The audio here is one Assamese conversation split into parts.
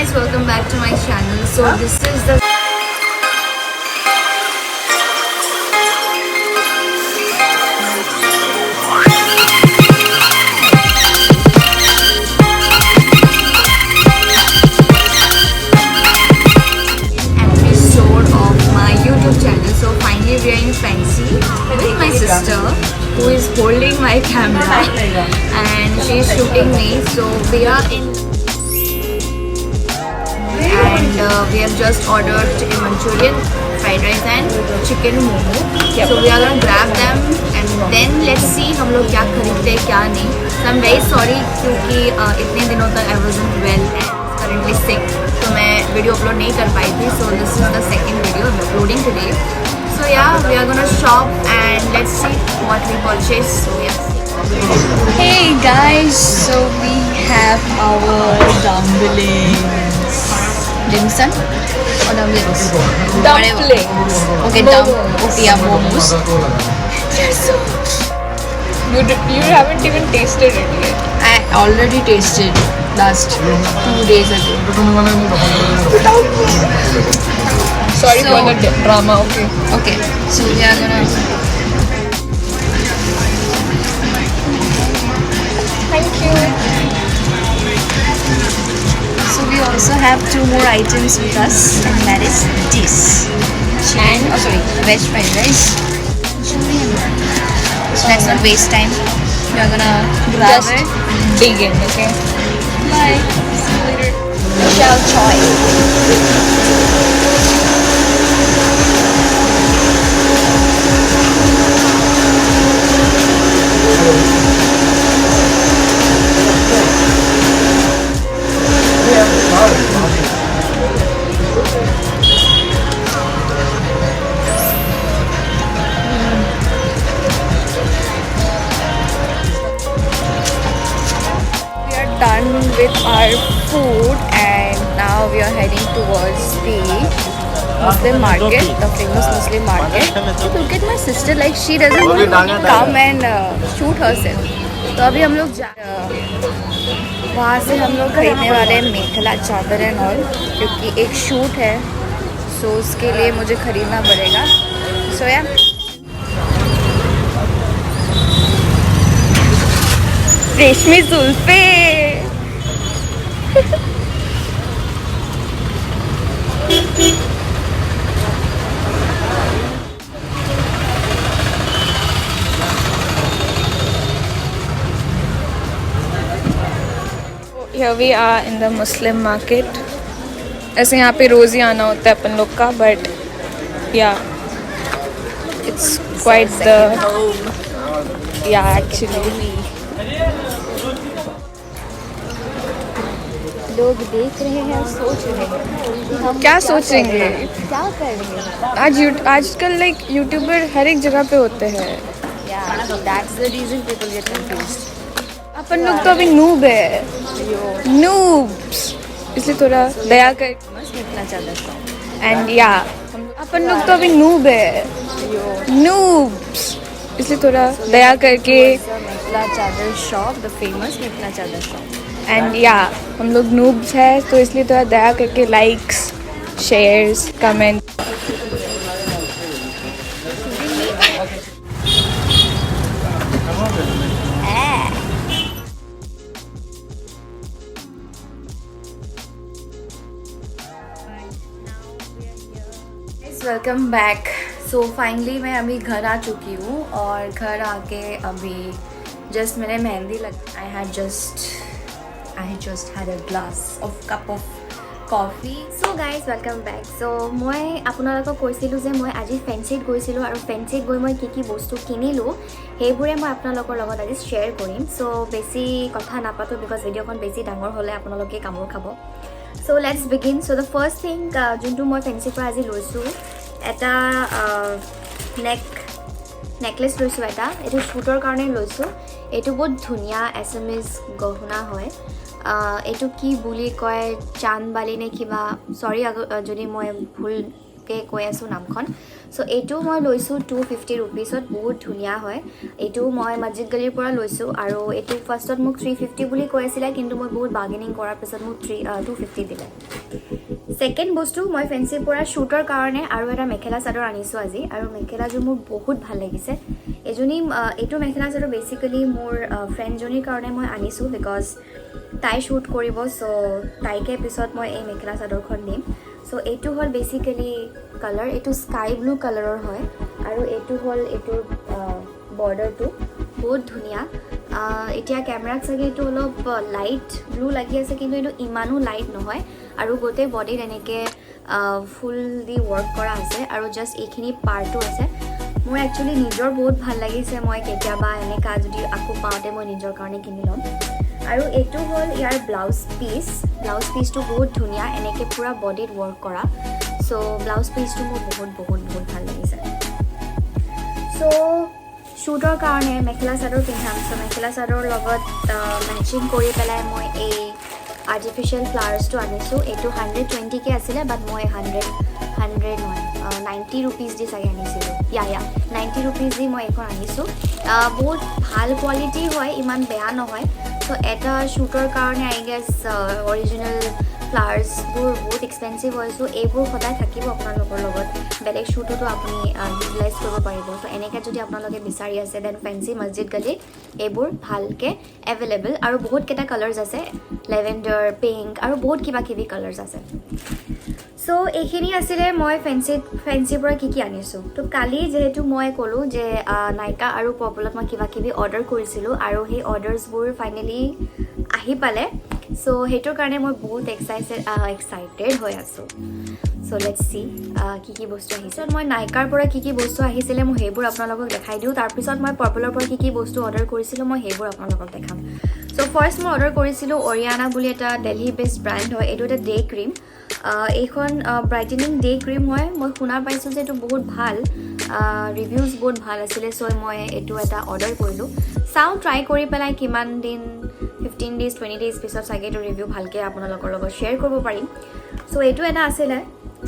guys, welcome back to my channel. So this is the episode of my YouTube channel. So finally we are in Fancy with my sister who is holding my camera and she is shooting me. So we are in and we have just ordered chicken manchurian, fried rice and chicken momo. So we are gonna grab them and then let's see हम लोग क्या खरीदते हैं क्या नहीं. So I'm very sorry क्योंकि इतने दिनों तक I wasn't well and currently sick, तो मैं वीडियो अपलोड नहीं कर पाई थी. So this is the second video I'm uploading today. So yeah, we are gonna shop and let's see what we purchase. So yeah. Hey guys, so we have our dumplings. Dim sum or dumplings? Dumplings. Okay, okay, yeah, momos. They're so. You haven't even tasted it yet. I already tasted last 2 days ago. Sorry So- for the drama. Okay. Okay, so we are gonna. Thank you. So we also have 2 more items with us, and that is this. And oh sorry, veg fried rice. So let's not waste time. We are gonna grab Just it. dig in, okay? Bye. See you later. Michelle Choi. We are done with our food and now we are heading towards the Muslim market, the famous Muslim market. Look at my sister, like she doesn't come and shoot herself. तो अभी हम लोग वहाँ से हम लोग खरीदने वाले हैं मेखला चादर एंड ऑल, क्योंकि एक शूट है, सो उसके लिए मुझे खरीदना पड़ेगा. सो या रेशमी जुल्फे. Here we are in the Muslim market. ऐसे यहाँ पे रोज़ ही आना होता है अपन लोग का, but yeah, it's quite the yeah actually. लोग देख रहे हैं और सोच रहे हैं कि हम क्या सोचेंगे? क्या कर रहे हैं. आजकल लाइक यूट्यूबर हर एक जगह पे होते हैं. Yeah, that's the reason people get confused. अपन लोग तो अभी नूब है, नूब्स, इसलिए थोड़ा दया कर. बस इतना ज़्यादा शौक. एंड या अपन लोग तो अभी नूब है, नूब्स, इसलिए थोड़ा दया करके. मिथिला चादर शॉप, द फेमस मिथिला चादर शॉप. एंड या हम लोग नूब्स है तो इसलिए थोड़ा दया करके likes, shares, comment. Welcome back. So finally मैं अभी घर आ चुकी हूँ और घर आके अभी जस्ट मैंने मेहंदी लगा. I had just had a glass of cup of coffee. So' guys welcome back. So' মই আপোনালোকক কৈছিলোঁ যে মই আজি ফেঞ্চিত গৈছিলোঁ আৰু ফেঞ্চিত গৈ মই কি কি বস্তু কিনিলোঁ সেইবোৰে মই আপোনালোকৰ লগত আজি শ্বেয়াৰ কৰিম. চ' বেছি কথা নাপাতোঁ বিকজ ভিডিঅ'খন বেছি ডাঙৰ হ'লে আপোনালোকে কামোৰ খাব. So' let's begin. So' the first thing যোনটো মই ফেঞ্চিৰ পৰা আজি লৈছোঁ, এটা নেকলেছ লৈছোঁ. এইটো শ্বুটৰ কাৰণে লৈছোঁ. এইটো বহুত ধুনীয়া এছামিজ গহনা হয়. এইটো কি বুলি কয়, চান্দবালি নে কিবা, চৰি যদি মই ভুলকৈ কৈ আছোঁ নামখন. চ' এইটো মই লৈছোঁ 250 ৰুপিছত, বহুত ধুনীয়া হয়। এইটো মই মছজিদ গলিৰ পৰা লৈছোঁ আৰু এইটো ফাৰ্ষ্টত মোক 350 বুলি কৈ আছিলে, কিন্তু মই বহুত বাৰ্গেনিং কৰাৰ পিছত মোক 250 দিলে। ছেকেণ্ড বস্তু মই ফেঞ্চিৰ পৰা শ্বুটৰ কাৰণে আৰু এটা মেখেলা চাদৰ আনিছোঁ আজি, আৰু মেখেলাযোৰ মোৰ বহুত ভাল লাগিছে। এইটো মেখেলা চাদৰ বেচিকেলি মোৰ ফ্ৰেণ্ডজনীৰ কাৰণে মই আনিছোঁ, বিকজ তাই শ্বুট কৰিব, চ' তাইকে পিছত মই এই মেখেলা চাদৰখন দিম। চ' এইটো হ'ল বেচিকেলি কালাৰ, এইটো স্কাই ব্লু কালাৰৰ হয়, আৰু এইটো হ'ল এইটোৰ বৰ্ডাৰটো বহুত ধুনীয়া। এতিয়া কেমেৰাত চাগে এইটো অলপ লাইট ব্লু লাগি আছে, কিন্তু এইটো ইমানো লাইট নহয়, আৰু গোটেই বডিত এনেকৈ ফুল দি ৱৰ্ক কৰা আছে, আৰু জাষ্ট এইখিনি পাৰ্টো আছে। মোৰ একচুৱেলি নিজৰ বহুত ভাল লাগিছে, মই কেতিয়াবা এনেকুৱা যদি আকৌ পাওঁতে মই নিজৰ কাৰণে কিনি ল'ম। আৰু এইটো হ'ল ইয়াৰ ব্লাউজ পিচটো বহুত ধুনীয়া, এনেকৈ পূৰা বডিত ৱৰ্ক কৰা। চ' ব্লাউজ পিচটো মোৰ বহুত বহুত বহুত ভাল লাগিছে। চ' শ্বুটৰ কাৰণে মেখেলা চাদৰ পিন্ধাম, চ' মেখেলা চাদৰৰ লগত মেচিং কৰি পেলাই মই এই আৰ্টিফিচিয়েল ফ্লাৱাৰ্ছটো আনিছোঁ। এইটো 120কে আছিলে, বাট মই 90 ৰুপিজ দি চাগে আনিছিলোঁ। 90 ৰুপিজ দি মই এইখন আনিছোঁ। বহুত ভাল কোৱালিটি হয়, ইমান বেয়া নহয়। চ' এটা শ্বুটৰ কাৰণে আই গেছ অৰিজিনেল ফ্লাৱাৰ্ছবোৰ বহুত এক্সপেঞ্চিভ হয়, চ' এইবোৰ সদায় থাকিব আপোনালোকৰ লগত, বেলেগ শ্বুটতো আপুনি ইউটিলাইজ কৰিব পাৰিব। চ' এনেকৈ যদি আপোনালোকে বিচাৰি আছে, দেন ফেঞ্চি মছজিদ গলি এইবোৰ ভালকৈ এভেইলেবল, আৰু বহুতকেইটা কালাৰ্ছ আছে, লেভেণ্ডাৰ, পিংক, আৰু বহুত কিবা কিবি কালাৰ্ছ আছে। চ' এইখিনি আছিলে মই ফেঞ্চিৰ পৰা কি আনিছোঁ। তো কালি যিহেতু মই ক'লোঁ যে নাইকা আৰু পপুলত মই কিবা কিবি অৰ্ডাৰ কৰিছিলোঁ, আৰু সেই অৰ্ডাৰ্ছবোৰ ফাইনেলি আহি পালে। চ' সেইটোৰ কাৰণে মই বহুত এক্সাইটেড হৈ আছোঁ। চ' লেটছ চি কি বস্তু আহিছে। মই নাইকাৰ পৰা কি বস্তু আহিছিলে মই সেইবোৰ আপোনালোকক দেখাই দিওঁ। তাৰপিছত মই পাৰ্পলৰ পৰা কি বস্তু অৰ্ডাৰ কৰিছিলোঁ মই সেইবোৰ আপোনালোকক দেখাম। চ' ফাৰ্ষ্ট মই অৰ্ডাৰ কৰিছিলোঁ অৰিয়ানা বুলি এটা দেলহি বেছড ব্ৰেণ্ড হয়। এইটো এটা ডে ক্ৰীম। এইখন ব্ৰাইটেনিং ডে ক্ৰীম হয়। মই শুনা পাইছোঁ যে এইটো বহুত ভাল, ৰিভিউজ বহুত ভাল আছিলে। চ' মই এইটো এটা অৰ্ডাৰ কৰিলোঁ। চাওঁ ট্ৰাই কৰি পেলাই কিমান দিন, 15 days 20 days পিছত চাগে এইটো ৰিভিউ ভালকৈ আপোনালোকৰ লগত শ্বেয়াৰ কৰিব পাৰিম। চ' এইটো এটা আছিলে।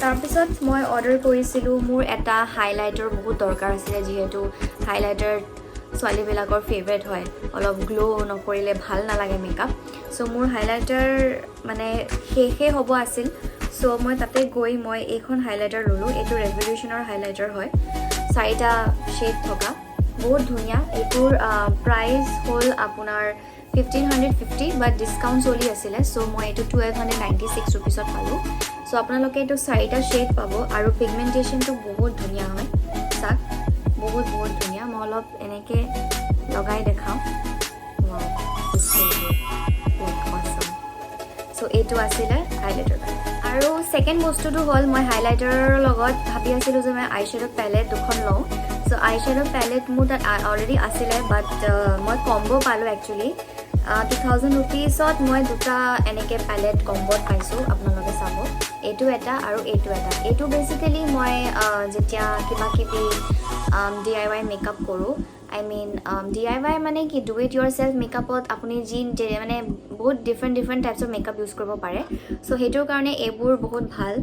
তাৰপিছত মই অৰ্ডাৰ কৰিছিলোঁ, মোৰ এটা হাইলাইটাৰ বহুত দৰকাৰ আছিলে, যিহেতু হাইলাইটাৰ ছোৱালীবিলাকৰ ফেভৰেট হয়, অলপ গ্ল' নকৰিলে ভাল নালাগে মেকআপ। চ' মোৰ হাইলাইটাৰ মানে শেষে হ'ব আছিল। চ' মই তাতে গৈ মই এইখন হাইলাইটাৰ ল'লোঁ। এইটো ৰেভলিউশ্যনৰ হাইলাইটাৰ হয়, 4টা শ্বেড থকা, বহুত ধুনীয়া। এইটোৰ প্ৰাইচ হ'ল আপোনাৰ 1550, বাট ডিছকাউণ্ট চলি আছিলে। চ' মই এইটো 1296 ৰুপিছত পালোঁ। চ' আপোনালোকে এইটো 4টা শ্বেড পাব, আৰু পিগমেণ্টেশ্যনটো বহুত ধুনীয়া হয়। চাওক, বহুত ধুনীয়া। মই অলপ এনেকৈ লগাই দেখাওঁ। চ' এইটো আছিলে হাইলাইটাৰ। আৰু ছেকেণ্ড বস্তুটো হ'ল মই হাইলাইটাৰৰ লগত ভাবি আছিলোঁ যে মই আইশ্বেডো পেলেট দুখন লওঁ। চ' আইশ্বেডো পেলেট মোৰ তাত অলৰেডি আছিলে, বাট মই কম্ব' পালোঁ একচুৱেলি। 2000 ৰুপিছত মই দুটা এনেকৈ পেলেট কম্ব'ত পাইছোঁ। আপোনালোকে চাব, এইটো এটা আৰু এইটো এটা। এইটো বেচিকেলি মই যেতিয়া কিবা কিবি DIY মেকআপ কৰোঁ, আই মিন DIY মানে কি, ডু ইট ইয়ৰ চেল্ফ মেকআপত আপুনি মানে বহুত ডিফাৰেণ্ট টাইপছৰ মেকআপ ইউজ কৰিব পাৰে। চ' সেইটোৰ কাৰণে এইবোৰ বহুত ভাল।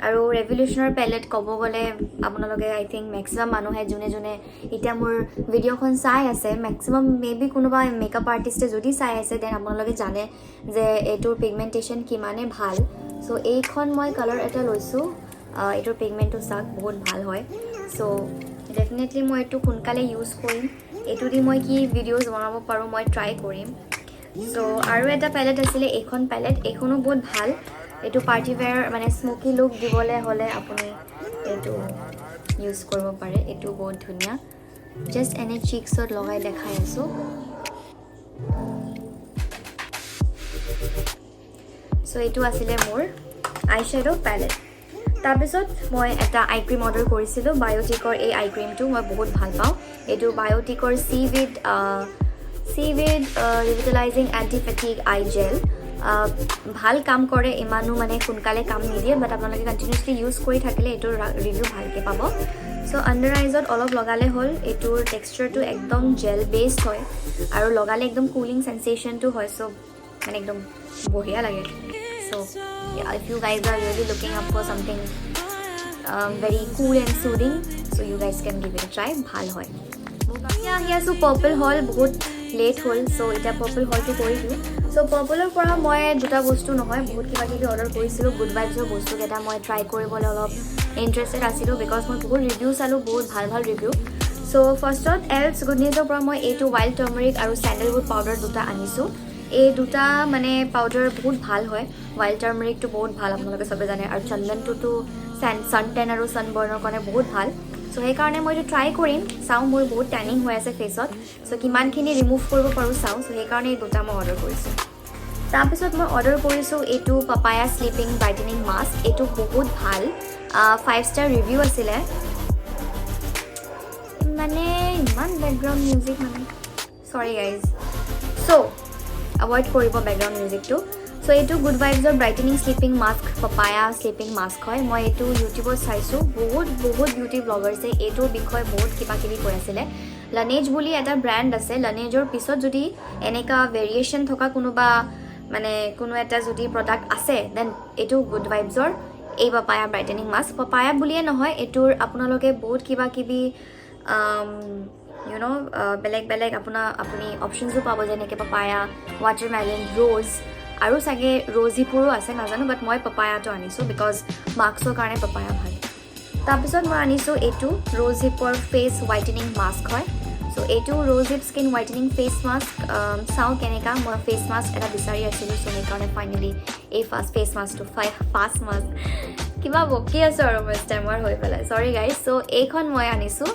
আৰু ৰেভলিউশ্যনৰ পেলেট ক'ব গ'লে আপোনালোকে আই থিংক মেক্সিমাম মানুহে যোনে এতিয়া মোৰ ভিডিঅ'খন চাই আছে, মেক্সিমাম মেবি কোনোবা মেকআপ আৰ্টিষ্টে যদি চাই আছে, দেন আপোনালোকে জানে যে এইটোৰ পিগমেণ্টেশ্যন কিমানে ভাল। চ' এইখন মই কালাৰ এটা লৈছোঁ। এইটোৰ পিগমেণ্টটো চাওক, বহুত ভাল হয়। চ' ডেফিনেটলি মই এইটো সোনকালে ইউজ কৰিম। এইটো দি মই কি ভিডিঅ'জ বনাব পাৰোঁ মই ট্ৰাই কৰিম। চ' আৰু এটা পেলেট আছিলে, এইখন পেলেট, এইখনো বহুত ভাল। এইটো পাৰ্টি ৱেৰ মানে স্মকি লুক দিবলৈ হ'লে আপুনি এইটো ইউজ কৰিব পাৰে। এইটো বহুত ধুনীয়া। জাষ্ট এনে চিক্সত লগাই দেখাই আছোঁ। চ' এইটো আছিলে মোৰ আইশ্বেডো পেলেট। তাৰপিছত মই এটা আই ক্ৰীম অৰ্ডাৰ কৰিছিলোঁ, বায়'টিকৰ এই আই ক্ৰীমটো মই বহুত ভাল পাওঁ। এইটো বায়'টিকৰ চিউইড ৰিভিটেলাইজিং এণ্টি ফেটিগ আই জেল। ভাল কাম কৰে, ইমানো মানে সোনকালে কাম নিদিয়ে, বাট আপোনালোকে কণ্টিনিউছলি ইউজ কৰি থাকিলে এইটোৰ ৰিভিউ ভালকৈ পাব। চ' আণ্ডাৰ আইজত অলপ লগালে হ'ল। এইটোৰ টেক্সচাৰটো একদম জেল বেছড হয়, আৰু লগালে একদম কুলিং চেনচেশ্যনটো হয়। চ' মানে একদম বঢ়িয়া লাগে। চ' if you guys are really looking up for something very cool and soothing, so' you guys can give it a try ভাল হয় এতিয়া আহি আছোঁ পাৰ্পল হল বহুত লেট হ'ল চ' এতিয়া পাৰ্পল হলটো কৰি দিওঁ চ' পাৰ্পলৰ পৰা মই দুটা বস্তু নহয় বহুত কিবা কিবি অৰ্ডাৰ কৰিছিলোঁ গুড ভাইবছৰ বস্তুকেইটা মই ট্ৰাই কৰিবলৈ অলপ ইণ্টাৰেষ্টেড আছিলোঁ বিকজ মই বহুত ৰিভিউ চালোঁ বহুত ভাল ভাল ৰিভিউ চ' ফাৰ্ষ্টত এলছ গুড নিউজৰ পৰা মই এইটো ৱাইল্ড টাৰ্মাৰিক আৰু চেণ্ডেলউড পাউডাৰ দুটা আনিছোঁ এই দুটা মানে পাউডাৰ বহুত ভাল হয় ৱাইল্ড টাৰ্মাৰিকটো বহুত ভাল আপোনালোকে চবে জানে আৰু চন্দনটোতো ছানটেন আৰু ছানবাৰ্ণৰ কাৰণে বহুত ভাল চ' সেইকাৰণে মই এইটো ট্ৰাই কৰিম চাওঁ মোৰ বহুত টেনিং হৈ আছে ফেচত চ' কিমানখিনি ৰিমুভ কৰিব পাৰোঁ চাওঁ চ' সেইকাৰণে এই দুটা মই অৰ্ডাৰ কৰিছোঁ তাৰপিছত মই অৰ্ডাৰ কৰিছোঁ এইটো পাপায়া স্লিপিং ব্ৰাইটেনিং মাস্ক এইটো বহুত ভাল 5 ষ্টাৰ ৰিভিউ আছিলে মানে ইমান বেকগ্ৰাউণ্ড মিউজিক মানে চৰি গাইজ চ' এভইড কৰিব বেকগ্ৰাউণ্ড মিউজিকটো চ' এইটো গুড ভাইবছৰ brightening sleeping mask papaya sleeping mask হয় মই এইটো ইউটিউবত চাইছোঁ বহুত বিউটি ব্লগাৰ্ছে এইটোৰ বিষয়ে বহুত কিবা কিবি কৈ আছিলে লানেজ বুলি এটা ব্ৰেণ্ড আছে লানেজৰ পিছত যদি এনেকুৱা ভেৰিয়েশ্যন থকা কোনোবা মানে কোনো এটা যদি প্ৰডাক্ট আছে দেন এইটো গুড ভাইবছৰ এই পাপায়া ব্ৰাইটেনিং মাস্ক পাপায়া বুলিয়ে নহয় এইটোৰ আপোনালোকে বহুত কিবা কিবি বেলেগ আপুনি অপশ্যনছো পাব যেনেকৈ পাপায়া ৱাটাৰমেলন ৰ'জ আৰু চাগে ৰ'জিপুৰো আছে নাজানো বাট মই পাপায়াটো আনিছোঁ বিকজ মাস্কৰ কাৰণে পাপায়া ভাল তাৰপিছত মই আনিছোঁ এইটো ৰ'জিপৰ ফেচ হোৱাইটেনিং মাস্ক হয় চ' এইটো ৰ'জিপ স্কিন হোৱাইটেনিং ফেচ মাস্ক চাওঁ কেনেকুৱা মই ফেচ মাস্ক এটা বিচাৰি আছিলোঁ চ' সেইকাৰণে ফাইনেলি এই ফেচ মাস্কটো ফাষ্ট মাস্ক কিবা বকি আছোঁ আৰু মই ষ্টেমাৰ হৈ পেলাই চৰি গাইজ চ' এইখন মই আনিছোঁ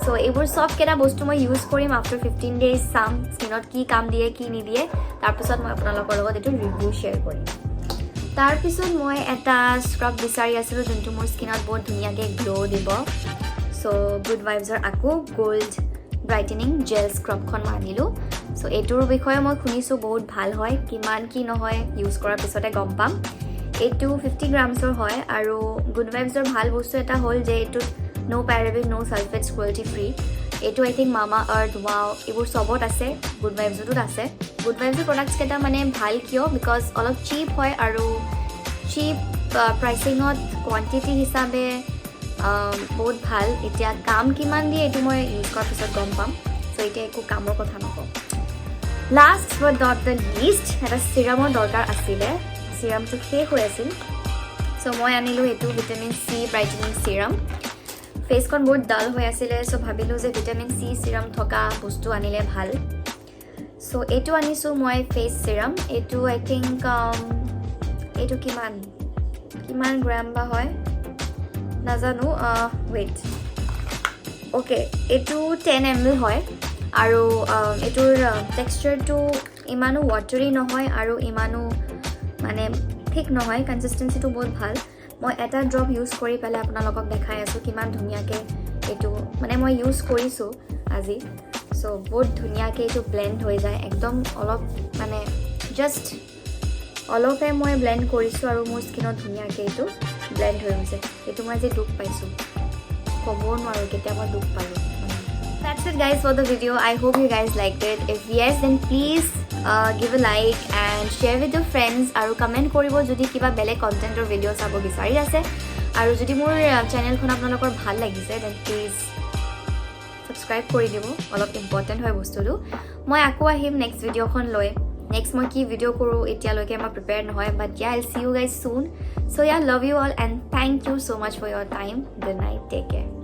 চ' এইবোৰ চবকেইটা বস্তু মই ইউজ কৰিম আফটাৰ 15 ডেইজ চাম স্কিনত কি কাম দিয়ে কি নিদিয়ে তাৰপিছত মই আপোনালোকৰ লগত এইটো ৰিভিউ শ্বেয়াৰ কৰিম তাৰপিছত মই এটা স্ক্ৰাব বিচাৰি আছিলোঁ যোনটো মোৰ স্কিনত বহুত ধুনীয়াকৈ গ্ল' দিব চ' গুড ভাইবছৰ আকৌ গ'ল্ড ব্ৰাইটেনিং জেল স্ক্ৰাবখন মই আনিলোঁ চ' এইটোৰ বিষয়ে মই শুনিছোঁ বহুত ভাল হয় কিমান কি নহয় ইউজ কৰাৰ পিছতে গম পাম এইটো 50 গ্ৰামছৰ হয় আৰু গুড ভাইবছৰ ভাল বস্তু এটা হ'ল যে এইটোত no paraben no sulfates cruelty free এইটো আই থিংক মামা আৰ্থ ৱাও এইবোৰ চবত আছে গুড ভাইবছটোত আছে গুড ভাইবছৰ প্ৰডাক্টছ কেইটা মানে ভাল কিয় বিকজ অলপ চিপ হয় আৰু চিপ প্ৰাইচিঙত কোৱান্টিটি হিচাপে বহুত ভাল এতিয়া কাম কিমান দিয়ে এইটো মই ইউজ কৰাৰ পিছত গম পাম চ' এতিয়া একো কামৰ কথা নকওঁ last but not the least এটা চিৰামৰ দৰকাৰ আছিলে চিৰামটো শেষ হৈ আছিল চ' মই আনিলোঁ এইটো ভিটামিন চি ব্ৰাইটেনিং চিৰাম ফেচখন বহুত ডাল হৈ আছিলে চ' ভাবিলোঁ যে ভিটামিন চি চিৰাম থকা বস্তু আনিলে ভাল চ' এইটো আনিছোঁ মই ফেচ চিৰাম এইটো আই থিংক এইটো কিমান গ্ৰাম বা হয় নাজানো ৱেইট অ'কে এইটো 10 ml হয় আৰু এইটোৰ টেক্সচাৰটো ইমানো ৱাটাৰী নহয় আৰু ইমানো মানে ঠিক নহয় কনচিষ্টেঞ্চিটো বহুত ভাল মই এটা ড্ৰপ ইউজ কৰি পেলাই আপোনালোকক দেখাই আছোঁ কিমান ধুনীয়াকৈ এইটো মানে মই ইউজ কৰিছোঁ আজি চ' বহুত ধুনীয়াকৈ এইটো ব্লেণ্ড হৈ যায় একদম অলপ মানে জাষ্ট অলপে মই ব্লেণ্ড কৰিছোঁ আৰু মোৰ স্কিনত ধুনীয়াকৈ এইটো ব্লেণ্ড হৈ গৈছে এইটো মই আজি দুখ পাইছোঁ ক'ব নোৱাৰোঁ কেতিয়া মই দুখ পালোঁ That's it guys for the video. I hope you guys liked it. If yes then please give a like and share with your friends আৰু comment কৰিব যদি কিবা বেলেগ কণ্টেণ্টৰ ভিডিঅ' চাব বিচাৰি আছে আৰু যদি মোৰ চেনেলখন আপোনালোকৰ ভাল লাগিছে then please subscribe কৰি দিব অলপ ইম্পৰ্টেণ্ট হয় বস্তুটো মই আকৌ আহিম নেক্সট ভিডিঅ'খন লৈ নেক্সট মই কি ভিডিঅ' কৰোঁ এতিয়ালৈকে মই প্ৰিপেয়াৰ নহয় but yeah I'll see you guys soon so yeah love you all and thank you so much for your time good night take care